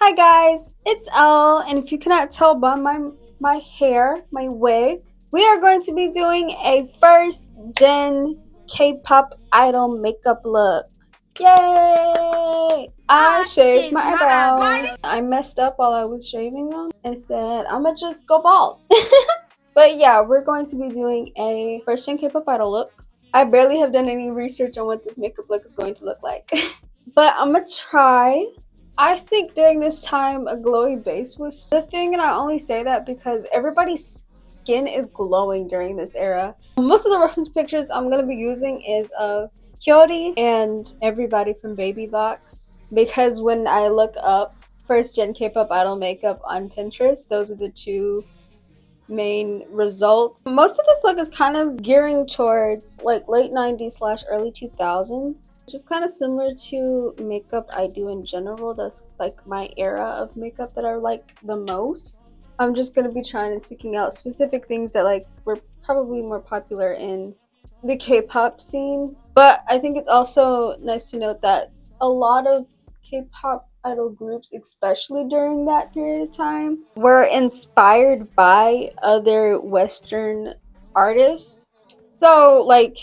Hi guys, it's Elle, and if you cannot tell by my hair, my wig, we are going to be doing a first gen K-pop idol makeup look. Yay! I shaved my eyebrows. I messed up while I was shaving them and said I'ma just go bald. But yeah, we're going to be doing a first gen K-pop idol look. I barely have done any research on what this makeup look is going to look like. But I'm gonna try. I think during this time a glowy base was the thing, and I only say that because everybody's skin is glowing during this era. Most of the reference pictures I'm gonna be using is of Hyori and everybody from Baby Vox, because when I look up first gen K-pop idol makeup on Pinterest, those are the two main results. Most of this look is kind of gearing towards like late 90s slash early 2000s, which is kind of similar to makeup I do in general. That's like my era of makeup that I like the most. I'm just going to be trying and seeking out specific things that like were probably more popular in the K-pop scene. But I think it's also nice to note that a lot of K-pop idol groups, especially during that period of time, were inspired by other Western artists. So, like,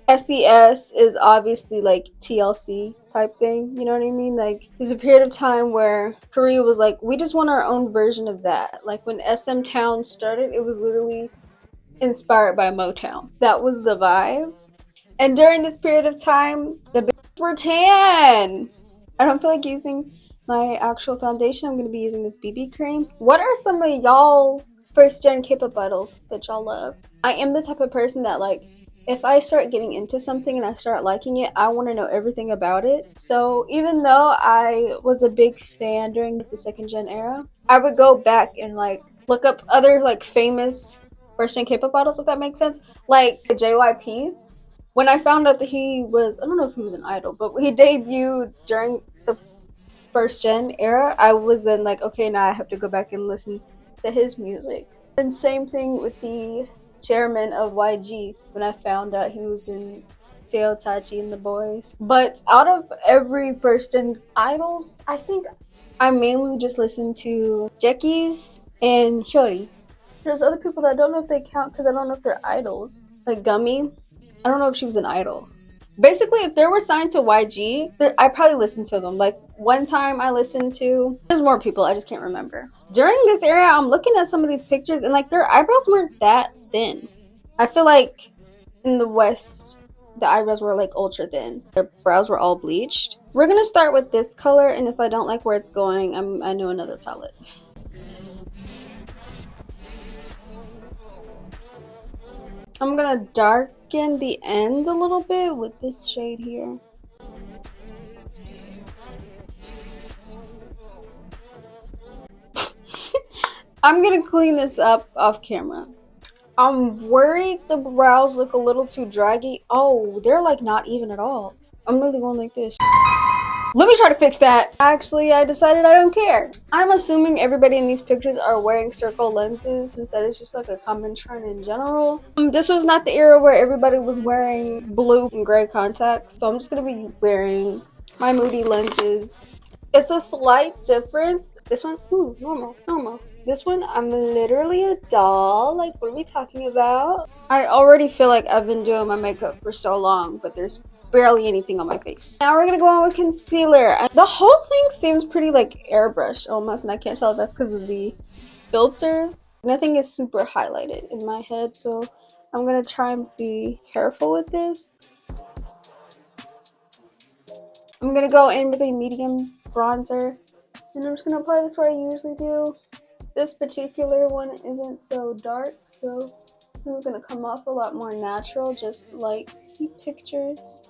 SES is obviously like TLC type thing, you know what I mean? Like, there's a period of time where Korea was like, we just want our own version of that. Like, when SM Town started, it was literally inspired by Motown. That was the vibe. And during this period of time, the bitches were tan. I don't feel like using my actual foundation. I'm going to be using this BB cream. What are some of y'all's first gen K-pop idols that y'all love? I am the type of person that, like, if I start getting into something and I start liking it, I want to know everything about it. So even though I was a big fan during the second gen era, I would go back and like look up other like famous first gen K-pop idols, if that makes sense. Like JYP, when I found out that he was, I don't know if he was an idol, but he debuted during the first gen era, I was then like, okay, now I have to go back and listen to his music. And same thing with the chairman of YG, when I found out he was in Seo Tachi and the Boys. But out of every first gen idols, I think I mainly just listen to Jekkies and Hyori. There's other people that I don't know if they count because I don't know if they're idols. Like Gummy, I don't know if she was an idol. Basically, if they were signed to YG, I probably listened to them. Like one time I listened to, there's more people, I just can't remember. During this era, I'm looking at some of these pictures and like their eyebrows weren't that thin. I feel like in the West, the eyebrows were like ultra thin. Their brows were all bleached. We're gonna start with this color, and if I don't like where it's going, I know another palette. I'm gonna darken the end a little bit with this shade here. I'm gonna clean this up off camera. I'm worried the brows look a little too draggy. Oh, they're like not even at all. I'm really going like this. Let me try to fix that. Actually, I decided I don't care. I'm assuming everybody in these pictures are wearing circle lenses since that is just like a common trend in general. This was not the era where everybody was wearing blue and gray contacts, so I'm just gonna be wearing my Moody lenses. It's a slight difference. This one, ooh, normal. This one, I'm literally a doll. Like, what are we talking about? I already feel like I've been doing my makeup for so long, but there's barely anything on my face. Now we're gonna go on with concealer. The whole thing seems pretty like airbrushed almost, and I can't tell if that's because of the filters. Nothing is super highlighted in my head, so I'm gonna try and be careful with this. I'm gonna go in with a medium bronzer, and I'm just gonna apply this where I usually do. This particular one isn't so dark, so it's gonna come off a lot more natural, just like the pictures.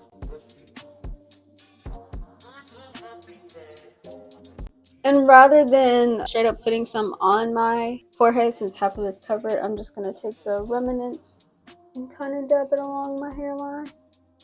And rather than straight up putting some on my forehead, since half of it's covered, I'm just gonna take the remnants and kind of dab it along my hairline.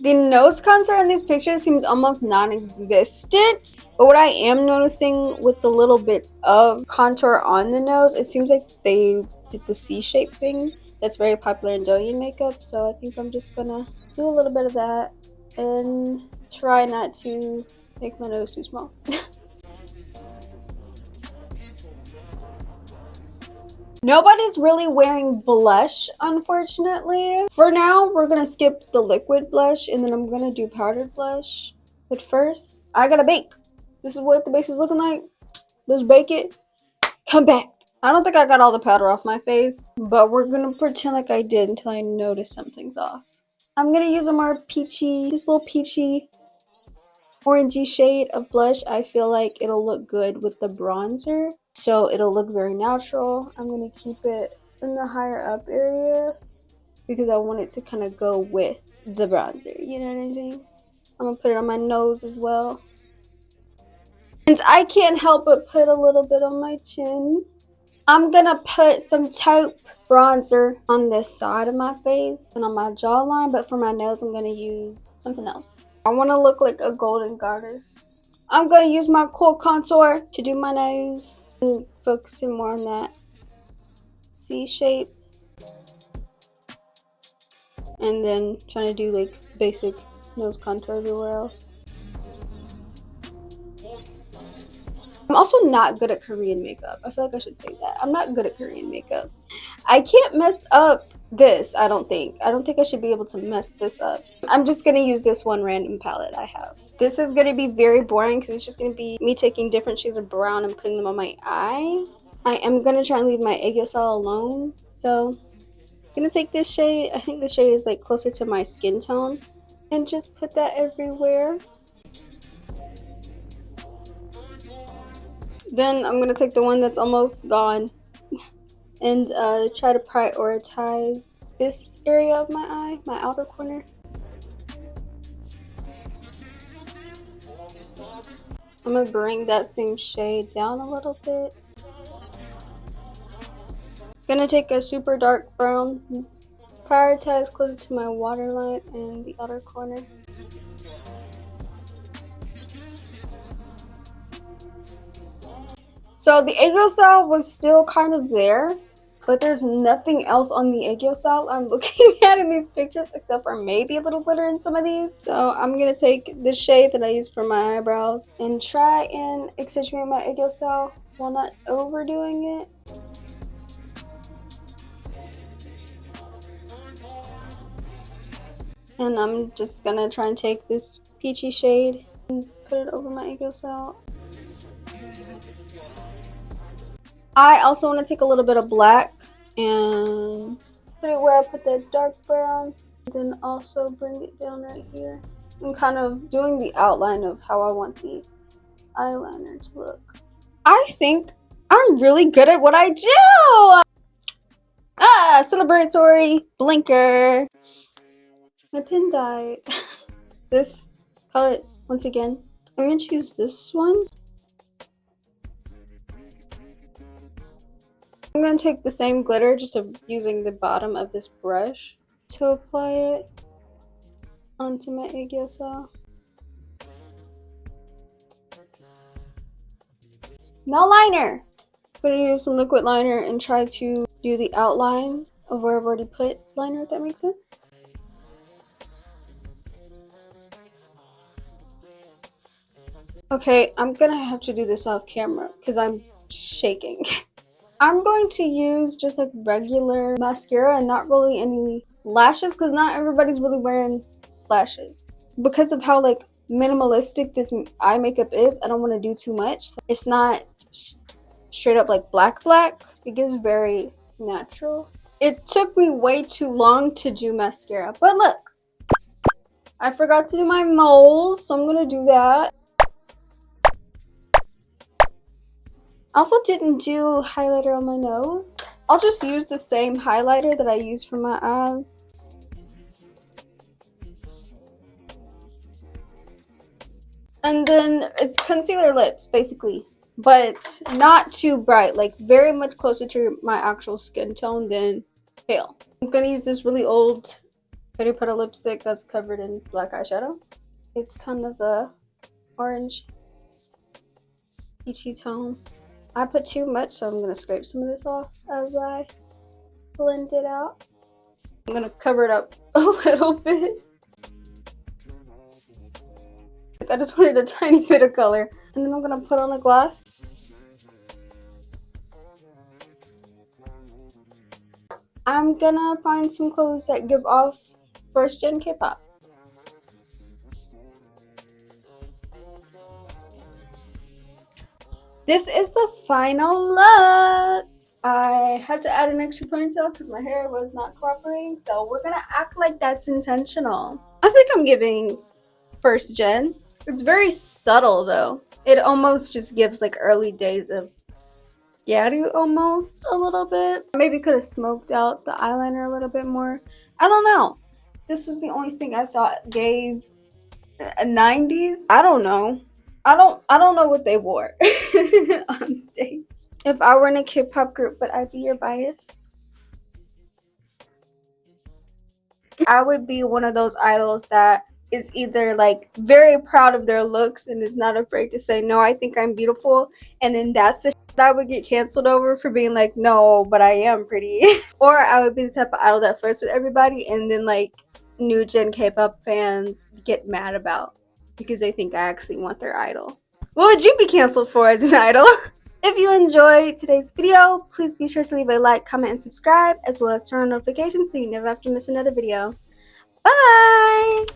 The nose contour in these pictures seems almost non-existent, but what I am noticing with the little bits of contour on the nose, it seems like they did the C-shape thing that's very popular in Douyin makeup, so I think I'm just gonna do a little bit of that and try not to make my nose too small. Nobody's really wearing blush, unfortunately. For now, we're gonna skip the liquid blush and then I'm gonna do powdered blush. But first, I gotta bake. This is what the base is looking like. Let's bake it. Come back. I don't think I got all the powder off my face, but we're gonna pretend like I did until I notice something's off. I'm gonna use a more peachy, this little peachy orangey shade of blush. I feel like it'll look good with the bronzer, so it'll look very natural. I'm gonna keep it in the higher up area because I want it to kind of go with the bronzer, you know what I'm saying? I'm gonna put it on my nose as well. And I can't help but put a little bit on my chin. I'm gonna put some taupe bronzer on this side of my face and on my jawline, but for my nose I'm gonna use something else. I want to look like a golden goddess. I'm gonna use my cool contour to do my nose and focusing more on that C shape, and then trying to do like basic nose contour everywhere else. I'm also not good at Korean makeup. I feel like I should say that. I'm not good at Korean makeup. I can't mess up this, I don't think. I don't think I should be able to mess this up. I'm just going to use this one random palette I have. This is going to be very boring because it's just going to be me taking different shades of brown and putting them on my eye. I am going to try and leave my aegyo alone. So I'm going to take this shade. I think this shade is like closer to my skin tone. And just put that everywhere. Then I'm going to take the one that's almost gone and try to prioritize this area of my eye, my outer corner. I'm going to bring that same shade down a little bit. I'm going to take a super dark brown, prioritize closer to my waterline and the outer corner. So the aegyo was still kind of there, but there's nothing else on the aegyo I'm looking at in these pictures except for maybe a little glitter in some of these. So I'm going to take the shade that I used for my eyebrows and try and accentuate my aegyo while not overdoing it. And I'm just going to try and take this peachy shade and put it over my aegyo. I also want to take a little bit of black and put it where I put that dark brown, and then also bring it down right here. I'm kind of doing the outline of how I want the eyeliner to look. I think I'm really good at what I do! Celebratory blinker. My pen died. This palette, once again, I'm going to choose this one. I'm going to take the same glitter, just using the bottom of this brush to apply it onto my aegyo. No liner! I'm going to use some liquid liner and try to do the outline of where I've already put liner, if that makes sense. Okay, I'm going to have to do this off camera because I'm shaking. I'm going to use just like regular mascara and not really any lashes because not everybody's really wearing lashes. Because of how like minimalistic this eye makeup is, I don't want to do too much. It's not straight up like black. It gives very natural. It took me way too long to do mascara, but look, I forgot to do my moles, so I'm going to do that. I also didn't do highlighter on my nose. I'll just use the same highlighter that I use for my eyes. And then it's concealer lips, basically. But not too bright, like very much closer to my actual skin tone than pale. I'm going to use this really old Fairy Petal lipstick that's covered in black eyeshadow. It's kind of a orange peachy tone. I put too much, so I'm going to scrape some of this off as I blend it out. I'm going to cover it up a little bit. I just wanted a tiny bit of color. And then I'm going to put on a gloss. I'm gonna find some clothes that give off first gen K-pop. This is the final look. I had to add an extra ponytail because my hair was not cooperating, so we're gonna act like that's intentional. I think I'm giving first gen. It's very subtle though. It almost just gives like early days of Gyaru almost a little bit. Maybe could have smoked out the eyeliner a little bit more. I don't know. This was the only thing I thought gave a 90s. I don't know. I don't know what they wore on stage. If I were in a K-pop group, would I be your bias? I would be one of those idols that is either like very proud of their looks and is not afraid to say no, I think I'm beautiful, and then that's the shit I would get canceled over for being like no, but I am pretty. Or I would be the type of idol that flirts with everybody and then like new gen K-pop fans get mad about because they think I actually want their idol. What would you be canceled for as an idol? If you enjoyed today's video, please be sure to leave a like, comment, and subscribe, as well as turn on notifications so you never have to miss another video. Bye!